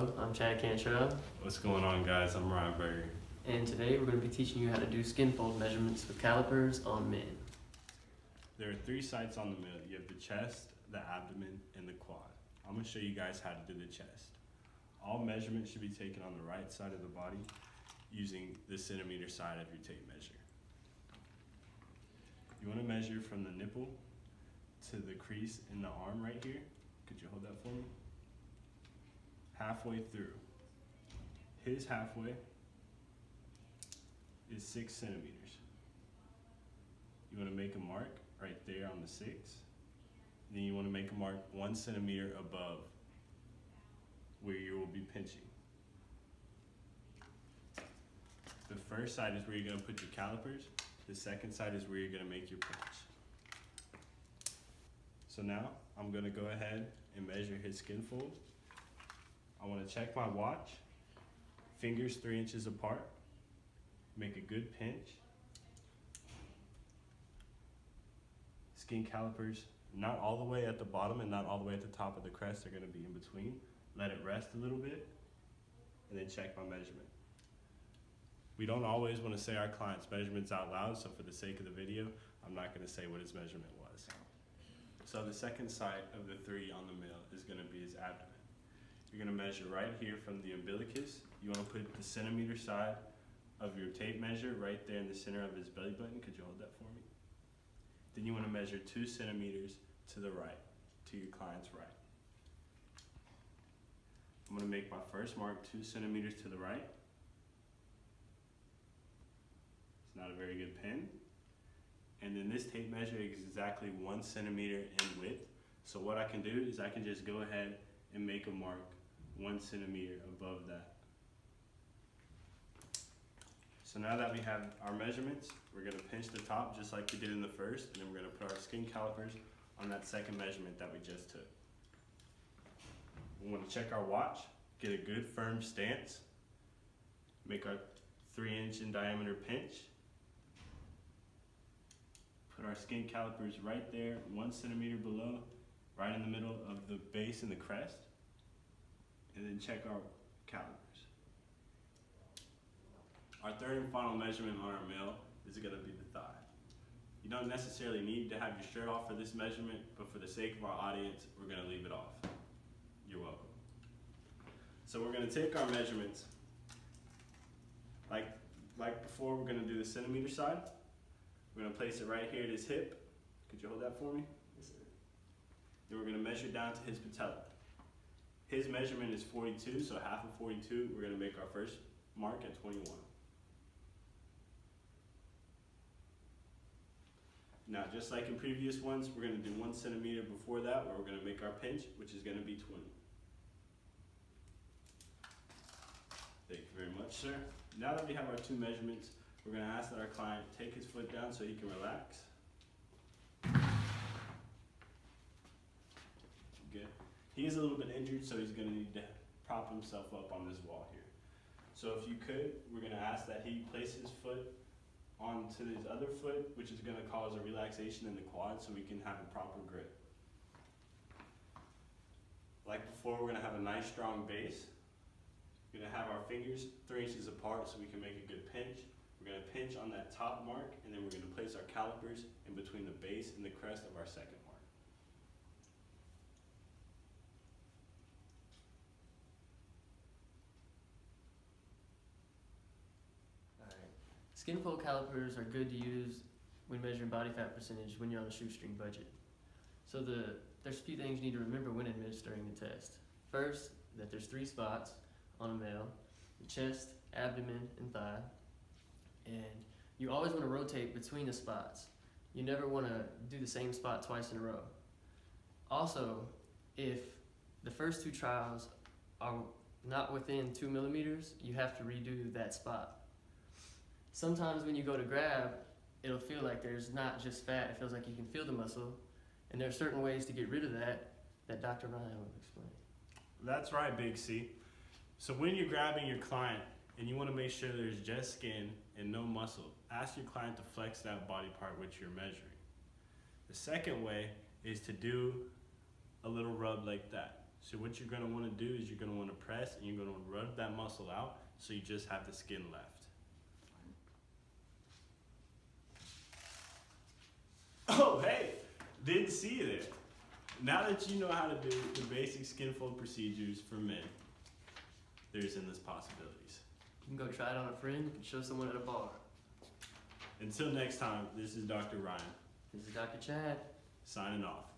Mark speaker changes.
Speaker 1: Hello, I'm Chad Cantrell,
Speaker 2: What's going on, guys? I'm Ryan Berger.
Speaker 1: and today we're going to be teaching you how to do skin fold measurements with calipers on men.
Speaker 2: There are 3 sites on the middle. You have the chest, the abdomen, and the quad. I'm going to show you guys how to do the chest. All measurements should be taken on the right side of the body using the centimeter side of your tape measure. You want to measure from the nipple to the crease in the arm right here. Could you hold that for me? Halfway through. His halfway is 6 centimeters. You want to make a mark right there on the 6. Then you want to make a mark 1 centimeter above where you will be pinching. The first side is where you're going to put your calipers. The second side is where you're going to make your pinch. So now I'm going to go ahead and measure his skin fold. I want to check my watch. Fingers 3 inches apart. Make a good pinch. Skin calipers not all the way at the bottom and not all the way at the top of the crest. They're going to be in between. Let it rest a little bit and then check my measurement. We don't always want to say our client's measurements out loud, so for the sake of the video, I'm not going to say what his measurement was. So the second side of the 3 on the male is going to be his abdomen. You're going to measure right here from the umbilicus. You want to put the centimeter side of your tape measure right there in the center of his belly button. Could you hold that for me? Then you want to measure 2 centimeters to the right, to your client's right. I'm going to make my first mark 2 centimeters to the right. It's not a very good pin. And then this tape measure is exactly 1 centimeter in width. So what I can do is I can just go ahead and make a mark 1 centimeter above that. So now that we have our measurements, we're going to pinch the top just like we did in the first, and then we're going to put our skin calipers on that second measurement that we just took. We want to check our watch, get a good firm stance, make our 3-inch in diameter pinch, put our skin calipers right there, 1 centimeter below, right in the middle of the base and the crest, and then check our calipers. Our third and final measurement on our male is going to be the thigh. You don't necessarily need to have your shirt off for this measurement, but for the sake of our audience, we're going to leave it off. You're welcome. So we're going to take our measurements, like before, we're going to do the centimeter side. We're going to place it right here at his hip. Could you hold that for me? Yes, sir. Then we're going to measure down to his patella. His measurement is 42, so half of 42, we're going to make our first mark at 21. Now, just like in previous ones, we're going to do 1 centimeter before that, where we're going to make our pinch, which is going to be 20. Thank you very much, sir. Now that we have our 2 measurements, we're going to ask that our client take his foot down so he can relax. Good. He is a little bit injured, so he's going to need to prop himself up on this wall here. So if you could, we're going to ask that he place his foot onto his other foot, which is going to cause a relaxation in the quad so we can have a proper grip. Like before, we're going to have a nice strong base. We're going to have our fingers 3 inches apart so we can make a good pinch. We're going to pinch on that top mark, and then we're going to place our calipers in between the base and the crest of our second mark.
Speaker 1: Skin fold calipers are good to use when measuring body fat percentage when you're on a shoestring budget. So there's a few things you need to remember when administering the test. First, that there's 3 spots on a male: the chest, abdomen, and thigh. And you always want to rotate between the spots. You never want to do the same spot twice in a row. Also, if the first 2 trials are not within 2 millimeters, you have to redo that spot. Sometimes when you go to grab, it'll feel like there's not just fat, it feels like you can feel the muscle. And there are certain ways to get rid of that Dr. Ryan will explain.
Speaker 2: That's right, Big C. So when you're grabbing your client and you want to make sure there's just skin and no muscle, ask your client to flex that body part which you're measuring. The second way is to do a little rub like that. So what you're gonna wanna do is you're gonna wanna press and you're gonna rub that muscle out so you just have the skin left. Oh, hey, didn't see you there. Now that you know how to do the basic skin fold procedures for men, there's endless possibilities.
Speaker 1: You can go try it on a friend, you can show someone at a bar.
Speaker 2: Until next time, this is Dr. Ryan,
Speaker 1: This is Dr. Chad.
Speaker 2: signing off.